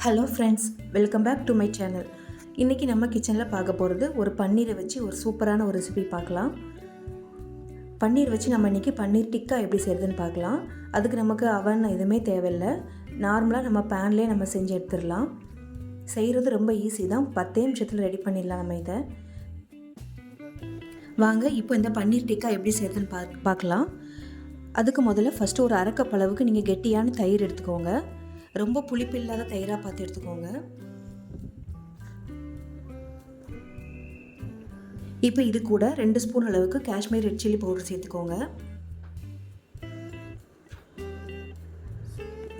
Hello friends, welcome back to my channel. இன்றைக்கி நம்ம கிச்சனில் பார்க்க போகிறது ஒரு பன்னீரை வச்சு ஒரு சூப்பரான ஒரு ரெசிபி பார்க்கலாம். பன்னீர் வச்சு நம்ம இன்றைக்கி பன்னீர் டிக்கா எப்படி செய்கிறதுன்னு பார்க்கலாம். அதுக்கு நமக்கு அவன் எதுவுமே தேவையில்லை. நார்மலாக நம்ம பேன்லேயே நம்ம செஞ்சு எடுத்துடலாம். செய்கிறது ரொம்ப ஈஸி தான். 10 நிமிஷத்தில் ரெடி பண்ணிடலாம் நம்ம இதை. வாங்க இப்போ இந்த பன்னீர் டிக்கா எப்படி செய்கிறதுன்னு பார்க்கலாம். அதுக்கு முதல்ல ஃபஸ்ட்டு ஒரு அரை கப் அளவுக்கு நீங்கள் கெட்டியான தயிர் எடுத்துக்கோங்க. ரொம்ப புளிப்பு இல்லாத தயிராக பார்த்து எடுத்துக்கோங்க. இப்போ இது கூட 2 ஸ்பூன் அளவுக்கு காஷ்மீர் ரெட் சில்லி பவுடர் சேர்த்துக்கோங்க.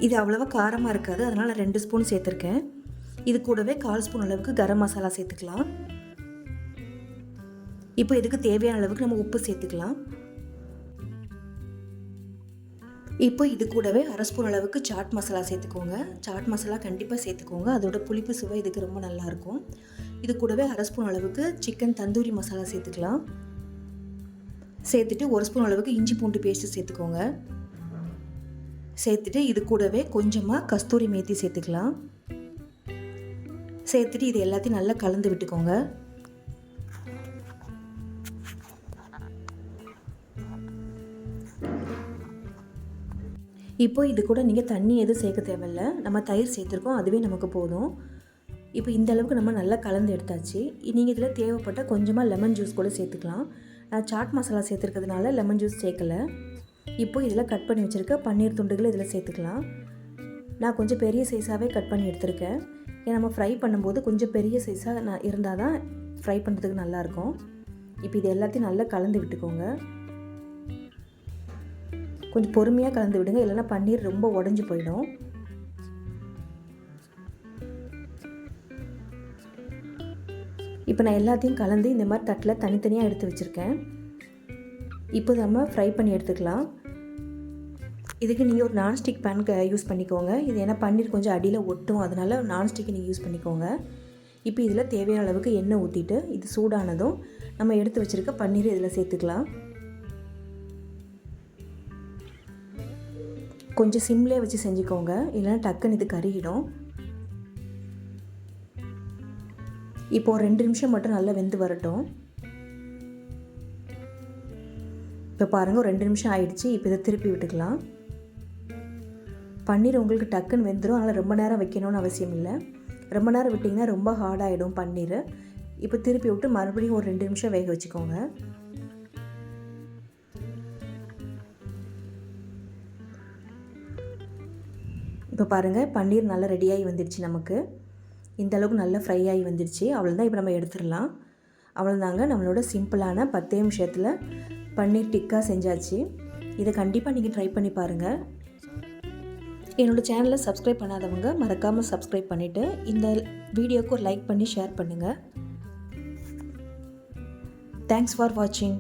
இது அவ்வளோவா காரமாக இருக்காது, அதனால் 2 ஸ்பூன் சேர்த்துருக்கேன். இது கூடவே 1/4 ஸ்பூன் அளவுக்கு கரம் மசாலா சேர்த்துக்கலாம். இப்போ இதுக்கு தேவையான அளவுக்கு நம்ம உப்பு சேர்த்துக்கலாம். இப்போ இது கூடவே 1/2 ஸ்பூன் அளவுக்கு சாட் மசாலா சேர்த்துக்கோங்க. சாட் மசாலா கண்டிப்பாக சேர்த்துக்கோங்க, அதோட புளிப்பு சுவை இதுக்கு ரொம்ப நல்லாயிருக்கும். இது கூடவே 1/2 ஸ்பூன் அளவுக்கு சிக்கன் தந்தூரி மசாலா சேர்த்துக்கலாம். சேர்த்துட்டு 1 ஸ்பூன் அளவுக்கு இஞ்சி பூண்டு பேஸ்ட்டு சேர்த்துக்கோங்க. சேர்த்துட்டு இது கூடவே கொஞ்சமாக கஸ்தூரி மேத்தி சேர்த்துக்கலாம். சேர்த்துட்டு இது எல்லாத்தையும் நல்லா கலந்து விட்டுக்கோங்க. இப்போ இது கூட நீங்கள் தண்ணி எதுவும் சேர்க்க தேவையில்லை, நம்ம தயிர் சேர்த்துருக்கோம், அதுவே நமக்கு போதும். இப்போ இந்த அளவுக்கு நம்ம நல்லா கலந்து எடுத்தாச்சு. நீங்கள் இதில் தேவைப்பட்ட கொஞ்சமாக லெமன் ஜூஸ் கூட சேர்த்துக்கலாம். நான் சாட் மசாலா சேர்த்துருக்கிறதுனால லெமன் ஜூஸ் சேர்க்கலை. இப்போ இதில் கட் பண்ணி வச்சுருக்க பன்னீர் துண்டுகளை இதில் சேர்த்துக்கலாம். நான் கொஞ்சம் பெரிய சைஸாகவே கட் பண்ணி எடுத்திருக்கேன். ஏன்னா நம்ம ஃப்ரை பண்ணும்போது கொஞ்சம் பெரிய சைஸாக இருந்தால் தான் ஃப்ரை பண்ணுறதுக்கு நல்லாயிருக்கும். இப்போ இது எல்லாத்தையும் நல்லா கலந்து விட்டுக்கோங்க. கொஞ்சம் பொறுமையாக கலந்து விடுங்க, இல்லைன்னா பன்னீர் ரொம்ப உடஞ்சி போயிடும். இப்போ நான் எல்லாத்தையும் கலந்து இந்த மாதிரி தட்டில் தனித்தனியாக எடுத்து வச்சுருக்கேன். இப்போ நம்ம ஃப்ரை பண்ணி எடுத்துக்கலாம். இதுக்கு நீங்கள் ஒரு நான்ஸ்டிக் பேன் யூஸ் பண்ணிக்கோங்க. இது ஏன்னா பன்னீர் கொஞ்சம் அடியில் ஒட்டும், அதனால் நான்ஸ்டிக் நீங்கள் யூஸ் பண்ணிக்கோங்க. இப்போ இதில் தேவையான அளவுக்கு எண்ணெய் ஊற்றிட்டு இது சூடானதும் நம்ம எடுத்து வச்சுருக்க பன்னீர் இதில் சேர்த்துக்கலாம். கொஞ்சம் சிம்லேயே வச்சு செஞ்சுக்கோங்க, இல்லைன்னா டக்குன்னு இது கருகிடும். இப்போ 2 நிமிஷம் மட்டும் நல்லா வெந்து வரட்டும். இப்போ பாருங்கள், ஒரு 2 நிமிஷம் ஆயிடுச்சு. இப்போ இதை திருப்பி விட்டுக்கலாம். பன்னீர் உங்களுக்கு டக்குன்னு வெந்துடும், அதனால் ரொம்ப நேரம் வைக்கணும்னு அவசியம் இல்லை. ரொம்ப நேரம் விட்டிங்கன்னா ரொம்ப ஹார்டாகிடும் பன்னீர். இப்போ திருப்பி விட்டு மறுபடியும் ஒரு 2 நிமிஷம் வேக வச்சுக்கோங்க. இப்போ பாருங்கள், பன்னீர் நல்லா ரெடியாகி வந்துடுச்சு. நமக்கு இந்த அளவுக்கு நல்லா ஃப்ரை ஆகி வந்துடுச்சு. அவ்வளோதான், இப்போ நம்ம எடுத்துடலாம். அவ்வளோதாங்க, நம்மளோட சிம்பிளான 10 நிமிஷத்தில் பன்னீர் டிக்கா செஞ்சாச்சு. இதை கண்டிப்பாக நீங்கள் ட்ரை பண்ணி பாருங்கள். என்னோடய சேனலை சப்ஸ்கிரைப் பண்ணாதவங்க மறக்காமல் சப்ஸ்கிரைப் பண்ணிவிட்டு இந்த வீடியோவுக்கு ஒரு லைக் பண்ணி ஷேர் பண்ணுங்கள். தேங்க்ஸ் ஃபார் வாட்சிங்.